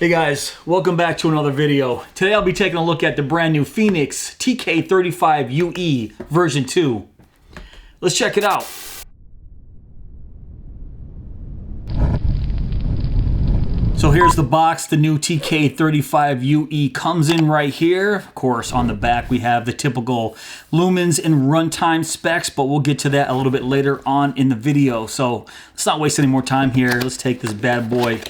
Hey guys, welcome back to another video. Today I'll be taking a look at the brand new Fenix TK35UE version 2. Let's check it out. So here's the box. The new TK35UE comes in right here. Of course, on the back we have the typical Lumens and Runtime specs, but we'll get to that a little bit later on in the video. So let's not waste any more time here. Let's take this bad boy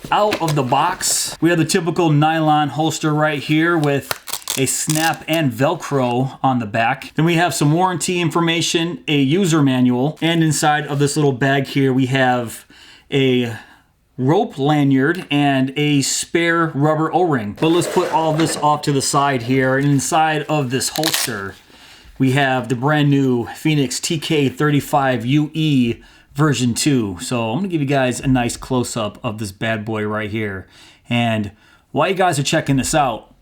out of the box. We have the typical nylon holster right here with a snap and Velcro on the back. Then we have some warranty information, a user manual, and inside of this little bag here we have a rope lanyard and a spare rubber O-ring. But let's put all this off to the side here. And inside of this holster, we have the brand new Fenix TK35UE version 2. So I'm gonna give you guys a nice close-up of this bad boy right here. And while you guys are checking this out,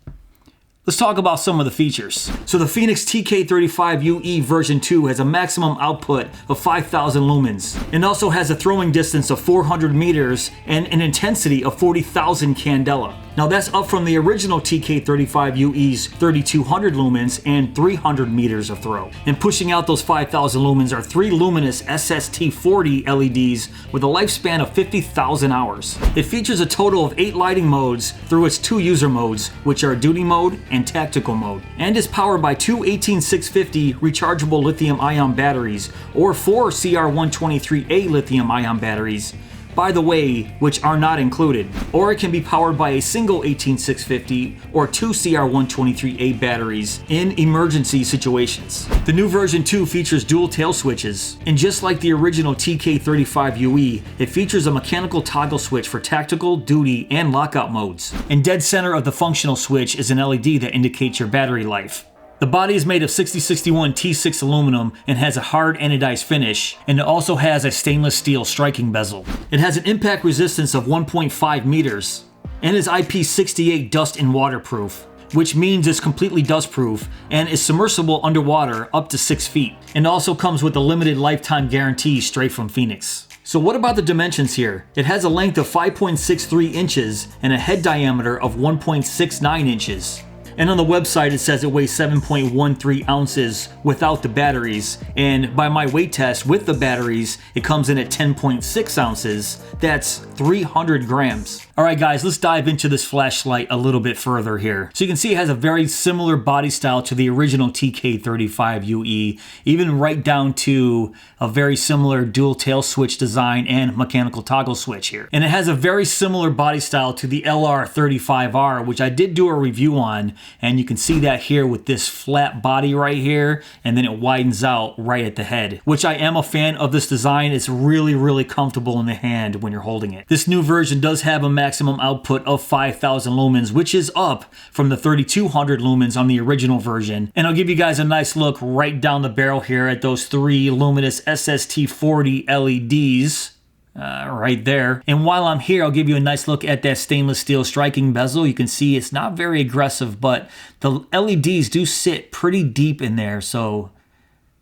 let's talk about some of the features. So the Fenix TK35UE version 2 has a maximum output of 5,000 lumens and also has a throwing distance of 400 meters and an intensity of 40,000 candela. Now that's up from the original TK35UE's 3,200 lumens and 300 meters of throw. And pushing out those 5,000 lumens are 3 Luminus SST40 LEDs with a lifespan of 50,000 hours. It features a total of 8 lighting modes through its 2 user modes, which are duty mode and tactical mode, and is powered by 2 18650 rechargeable lithium-ion batteries or 4 CR123A lithium-ion batteries, by the way, which are not included. Or it can be powered by a single 18650 or 2 CR123A batteries in emergency situations. The new version 2 features dual tail switches, and just like the original TK35UE, it features a mechanical toggle switch for tactical, duty, and lockout modes. In dead center of the functional switch is an LED that indicates your battery life. The body is made of 6061 T6 aluminum and has a hard anodized finish, and it also has a stainless steel striking bezel. It has an impact resistance of 1.5 meters and is IP68 dust and waterproof, which means it's completely dustproof and is submersible underwater up to 6 feet, and also comes with a limited lifetime guarantee straight from Fenix. So what about the dimensions here? It has a length of 5.63 inches and a head diameter of 1.69 inches. And on the website it says it weighs 7.13 ounces without the batteries, and by my weight test with the batteries it comes in at 10.6 ounces. That's 300 grams. Alright guys, let's dive into this flashlight a little bit further here. So you can see it has a very similar body style to the original TK35UE, even right down to a very similar dual tail switch design and mechanical toggle switch here. And it has a very similar body style to the LR35R, which I did do a review on, and you can see that here with this flat body right here, and then it widens out right at the head, which I am a fan of this design. It's really comfortable in the hand when you're holding it. This new version does have a maximum output of 5,000 lumens, which is up from the 3,200 lumens on the original version. And I'll give you guys a nice look right down the barrel here at those 3 Luminus SST40 LEDs. Right there. And while I'm here, I'll give you a nice look at that stainless steel striking bezel. You can see it's not very aggressive, but the LEDs do sit pretty deep in there, so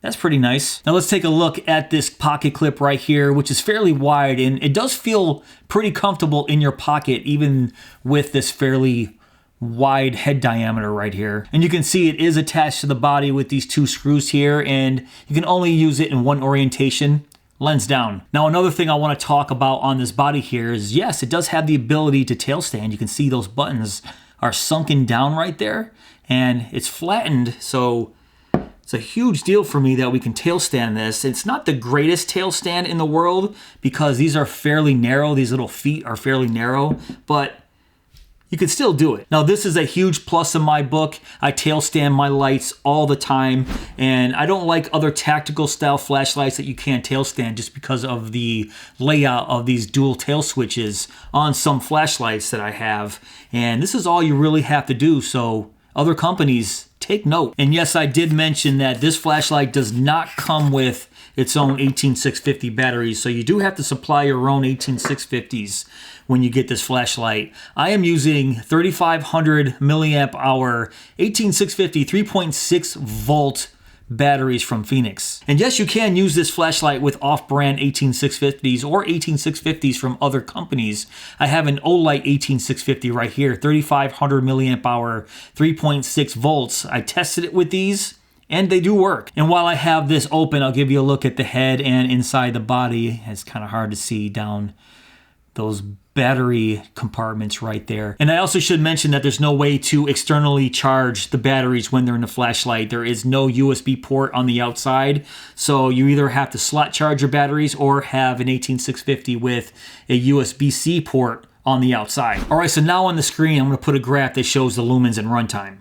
that's pretty nice. Now let's take a look at this pocket clip right here, which is fairly wide, and it does feel pretty comfortable in your pocket, even with this fairly wide head diameter right here. And you can see it is attached to the body with these 2 screws here, and you can only use it in one orientation, lens down. Now another thing I want to talk about on this body here is, yes, it does have the ability to tail stand. You can see those buttons are sunken down right there, and it's flattened, so it's a huge deal for me that we can tail stand this. It's not the greatest tail stand in the world because these are fairly narrow. These little feet are fairly narrow, but you can still do it. Now this is a huge plus in my book. I tail stand my lights all the time, and I don't like other tactical style flashlights that you can't tail stand just because of the layout of these dual tail switches on some flashlights that I have. And this is all you really have to do, so other companies, take note. And yes, I did mention that this flashlight does not come with its own 18650 batteries, so you do have to supply your own 18650s when you get this flashlight. I am using 3500 milliamp hour 18650 3.6 volt batteries from Fenix. And yes, you can use this flashlight with off-brand 18650s or 18650s from other companies. I have an Olight 18650 right here, 3500 milliamp hour, 3.6 volts. I tested it with these, and they do work. And while I have this open, I'll give you a look at the head and inside the body. It's kind of hard to see down those battery compartments right there. And I also should mention that there's no way to externally charge the batteries when they're in the flashlight. There is no USB port on the outside, so you either have to slot charge your batteries or have an 18650 with a USB-C port on the outside. All right, so now on the screen, I'm gonna put a graph that shows the lumens and runtime.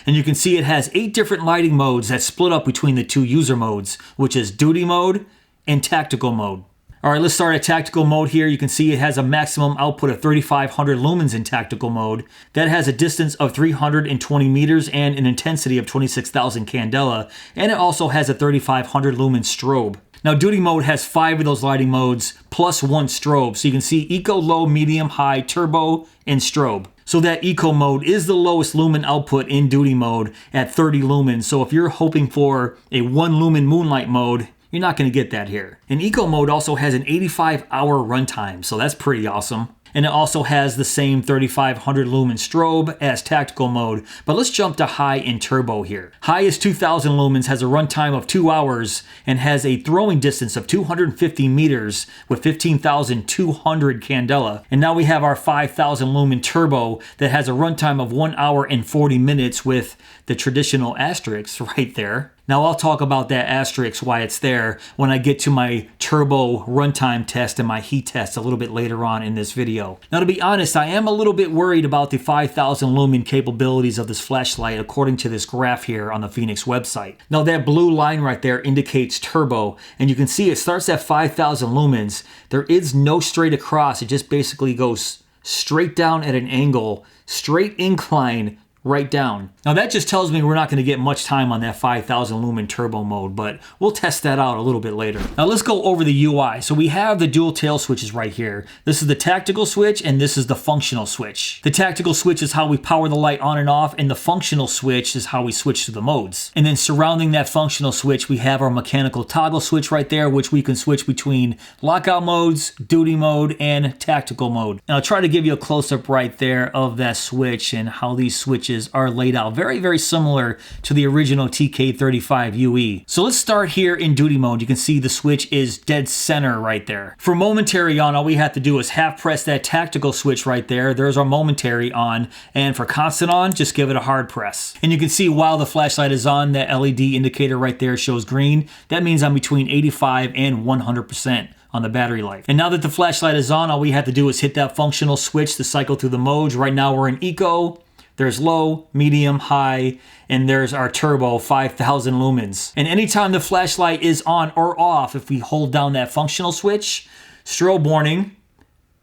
And you can see it has 8 different lighting modes that split up between the 2 user modes, which is duty mode and tactical mode. All right, let's start at tactical mode here. You can see it has a maximum output of 3,500 lumens in tactical mode. That has a distance of 320 meters and an intensity of 26,000 candela. And it also has a 3,500 lumen strobe. Now, duty mode has 5 of those lighting modes plus 1 strobe. So you can see eco, low, medium, high, turbo, and strobe. So that eco mode is the lowest lumen output in duty mode at 30 lumens. So if you're hoping for a 1 lumen moonlight mode, you're not going to get that here. And eco mode also has an 85-hour runtime, so that's pretty awesome. And it also has the same 3,500 lumen strobe as tactical mode. But let's jump to high and turbo here. High is 2,000 lumens, has a runtime of 2 hours, and has a throwing distance of 250 meters with 15,200 candela. And now we have our 5,000 lumen turbo that has a runtime of 1 hour and 40 minutes with the traditional asterisk right there. Now I'll talk about that asterisk, why it's there, when I get to my turbo runtime test and my heat test a little bit later on in this video. Now, to be honest, I am a little bit worried about the 5,000 lumen capabilities of this flashlight according to this graph here on the Fenix website. Now that blue line right there indicates turbo, and you can see it starts at 5,000 lumens. There is no straight across. It just basically goes straight down at an angle, straight incline, right down. Now that just tells me we're not going to get much time on that 5,000 lumen turbo mode, but we'll test that out a little bit later. Now let's go over the UI. So we have the dual tail switches right here. This is the tactical switch and this is the functional switch. The tactical switch is how we power the light on and off, and the functional switch is how we switch to the modes. And then surrounding that functional switch, we have our mechanical toggle switch right there, which we can switch between lockout modes, duty mode, and tactical mode. And I'll try to give you a close-up right there of that switch and how these switches are laid out. Very, very similar to the original TK35UE. So let's start here in duty mode. You can see the switch is dead center right there. For momentary on, all we have to do is half press that tactical switch right there. There's our momentary on. And for constant on, just give it a hard press. And you can see while the flashlight is on, that LED indicator right there shows green. That means I'm between 85 and 100% on the battery life. And now that the flashlight is on, all we have to do is hit that functional switch to cycle through the modes. Right now we're in eco. There's low, medium, high, and there's our turbo, 5,000 lumens. And anytime the flashlight is on or off, if we hold down that functional switch, strobe warning,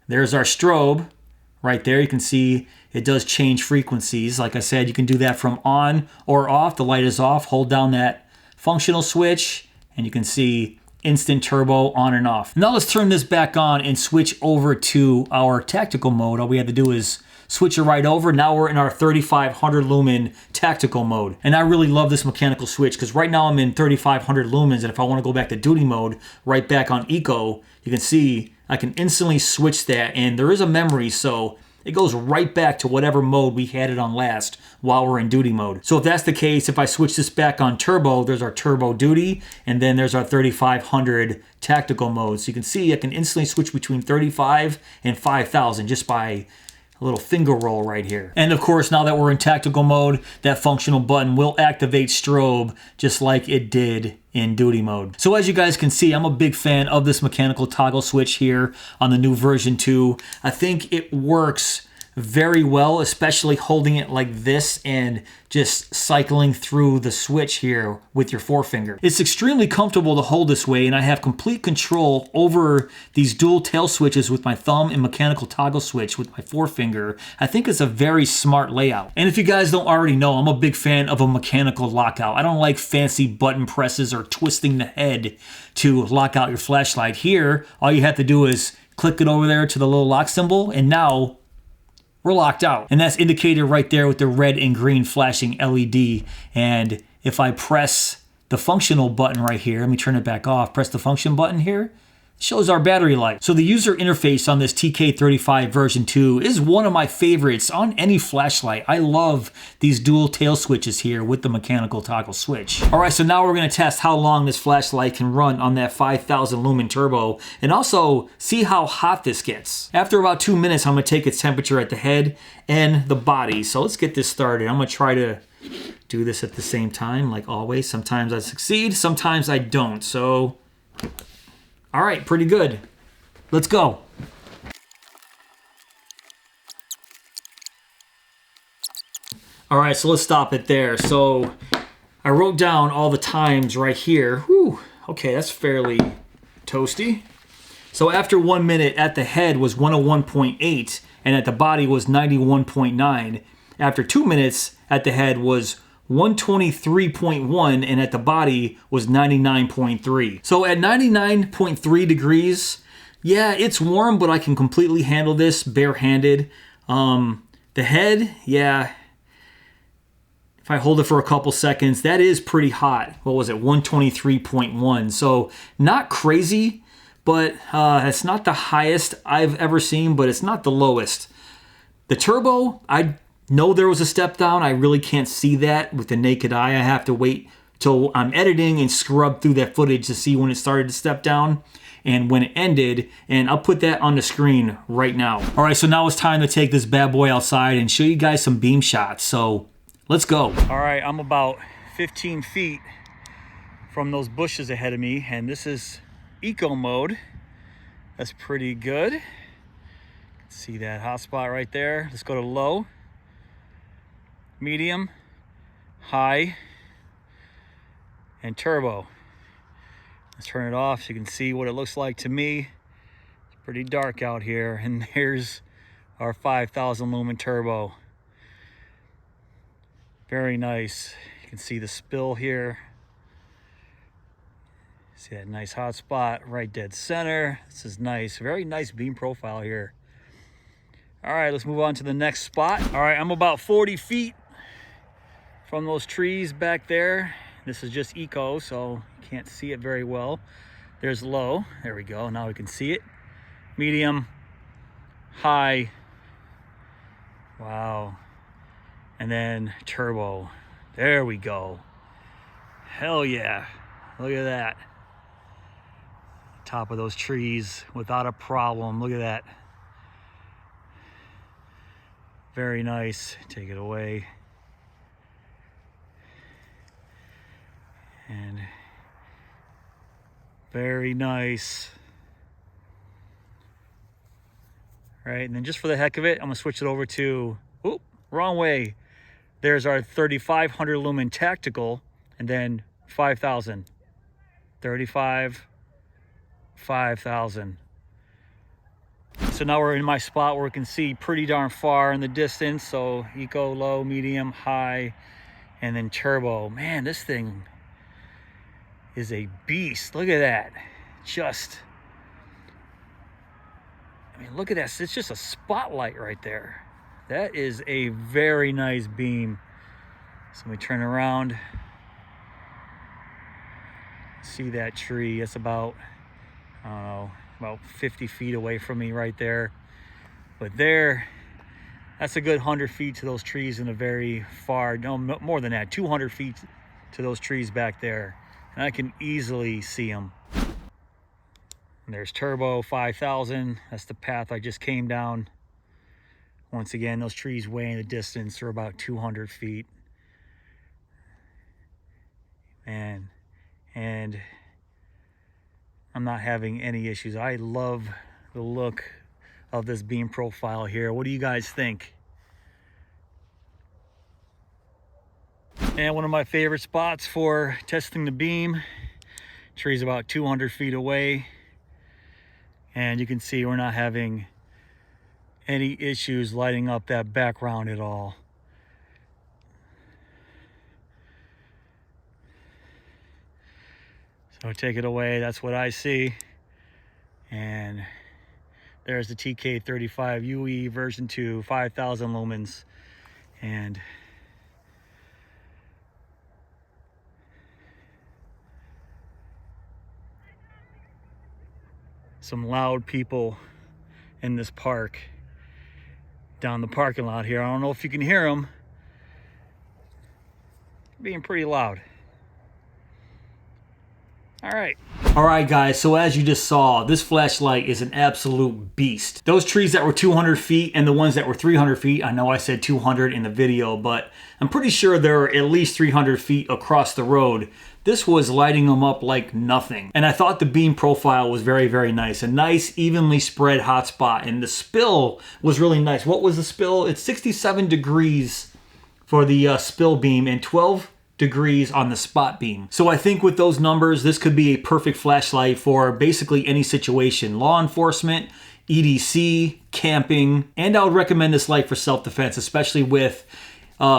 there's our strobe right there. You can see it does change frequencies. Like I said, you can do that from on or off. The light is off. Hold down that functional switch, and you can see instant turbo on and off. Now let's turn this back on and switch over to our tactical mode. All we have to do is switch it right over. Now we're in our 3,500 lumen tactical mode. And I really love this mechanical switch because right now I'm in 3,500 lumens, and if I want to go back to duty mode, right back on eco, you can see I can instantly switch that, and there is a memory, so it goes right back to whatever mode we had it on last while we're in duty mode. So if that's the case, if I switch this back on turbo, there's our turbo duty, and then there's our 3,500 tactical mode. So you can see I can instantly switch between 35 and 5,000 just by a little finger roll right here. And of course, now that we're in tactical mode, that functional button will activate strobe just like it did in duty mode. So as you guys can see, I'm a big fan of this mechanical toggle switch here on the new version 2. I think it works very well, especially holding it like this and just cycling through the switch here with your forefinger. It's extremely comfortable to hold this way, and I have complete control over these dual tail switches with my thumb and mechanical toggle switch with my forefinger. I think it's a very smart layout. And if you guys don't already know, I'm a big fan of a mechanical lockout. I don't like fancy button presses or twisting the head to lock out your flashlight. Here, all you have to do is click it over there to the little lock symbol, and now we're locked out. And that's indicated right there with the red and green flashing LED. And if I press the functional button right here. Let me turn it back off. Press the function button here. Shows our battery life. So the user interface on this TK35 version 2 is one of my favorites on any flashlight. I love these dual tail switches here with the mechanical toggle switch. All right, so now we're gonna test how long this flashlight can run on that 5000 lumen turbo and also see how hot this gets. After about 2 minutes, I'm gonna take its temperature at the head and the body. So let's get this started. I'm gonna try to do this at the same time, like always. Sometimes I succeed, sometimes I don't. So, all right, pretty good. Let's go. All right, so let's stop it there. So I wrote down all the times right here. Whew, okay, that's fairly toasty. So after 1 minute at the head was 101.8 and at the body was 91.9. After 2 minutes at the head was 123.1 and at the body was 99.3. So at 99.3 degrees, yeah, it's warm, but I can completely handle this barehanded. The head, yeah, if I hold it for a couple seconds, that is pretty hot. What was it, 123.1? So not crazy, but it's not the highest I've ever seen, but it's not the lowest. The turbo, I know there was a step down. I really can't see that with the naked eye. I have to wait till I'm editing and scrub through that footage to see when it started to step down and when it ended, and I'll put that on the screen right now. All right, so now it's time to take this bad boy outside and show you guys some beam shots. So let's go. All right, I'm about 15 feet from those bushes ahead of me, and this is eco mode. That's pretty good. See that hot spot right there? Let's go to low, medium, high, and turbo. Let's turn it off so you can see what it looks like to me. It's pretty dark out here, and there's our 5000 lumen turbo. Very nice. You can see the spill here. See that nice hot spot right dead center. This is nice. Very nice beam profile here. All right, let's move on to the next spot. All right, I'm about 40 feet from those trees back there. This is just eco, so you can't see it very well. There's low. There we go. Now we can see it. Medium, high. Wow. And then turbo. There we go. Hell yeah. Look at that. Top of those trees without a problem. Look at that. Very nice. Take it away. And very nice. All right, and then just for the heck of it, I'm gonna switch it over to, oop, wrong way. There's our 3500 lumen tactical, and then 5000. 35, 5000. So now we're in my spot where we can see pretty darn far in the distance. So eco, low, medium, high, and then turbo. Man, this thing is a beast. Look at that. Just, I mean, look at that. It's just a spotlight right there. That is a very nice beam. So let me turn around. See that tree. It's about, I don't know, about 50 feet away from me right there. But there, that's a good 100 feet to those trees in a very far, no, more than that, 200 feet to those trees back there. And I can easily see them. And there's turbo 5000. That's the path I just came down. Once again, those trees way in the distance are about 200 feet. And I'm not having any issues. I love the look of this beam profile here. What do you guys think? And one of my favorite spots for testing the beam, tree's about 200 feet away. And you can see we're not having any issues lighting up that background at all. So take it away, that's what I see. And there's the TK35UE version 2, 5000 lumens. And some loud people in this park down the parking lot here. I don't know if you can hear them. Being pretty loud. All right, guys, so as you just saw, this flashlight is an absolute beast. Those trees that were 200 feet and the ones that were 300 feet, I know I said 200 in the video, but I'm pretty sure they're at least 300 feet across the road. This was lighting them up like nothing. And I thought the beam profile was very, very nice. A nice, evenly spread hotspot, and the spill was really nice. What was the spill? It's 67 degrees for the spill beam and 12 degrees on the spot beam. So I think with those numbers, this could be a perfect flashlight for basically any situation. Law enforcement, EDC, camping, and I would recommend this light for self-defense, especially with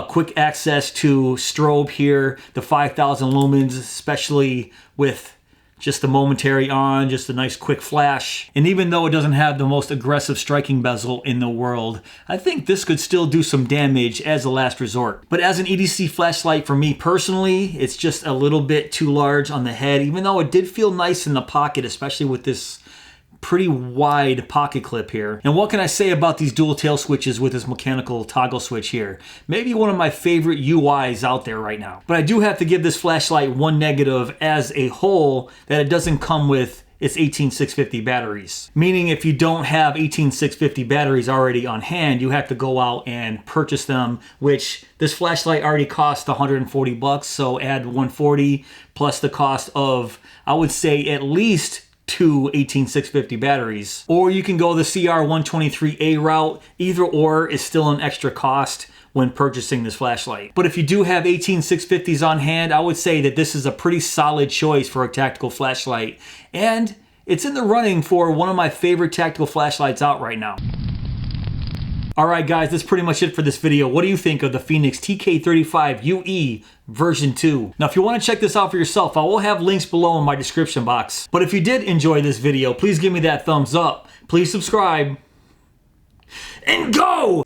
quick access to strobe here, the 5,000 lumens, especially with just the momentary on, just a nice quick flash. And even though it doesn't have the most aggressive striking bezel in the world, I think this could still do some damage as a last resort. But as an EDC flashlight, for me personally, it's just a little bit too large on the head, even though it did feel nice in the pocket, especially with this pretty wide pocket clip here. And what can I say about these dual tail switches with this mechanical toggle switch here? Maybe one of my favorite UIs out there right now. But I do have to give this flashlight one negative as a whole, that it doesn't come with its 18650 batteries. Meaning if you don't have 18650 batteries already on hand, you have to go out and purchase them, which this flashlight already cost 140 bucks, so add 140 plus the cost of, I would say, at least 2 18650 batteries. Or you can go the CR123A route. Either or is still an extra cost when purchasing this flashlight. But if you do have 18650s on hand, I would say that this is a pretty solid choice for a tactical flashlight. And it's in the running for one of my favorite tactical flashlights out right now. Alright guys, that's pretty much it for this video. What do you think of the Fenix TK35UE version 2? Now if you want to check this out for yourself, I will have links below in my description box. But if you did enjoy this video, please give me that thumbs up. Please subscribe. And go!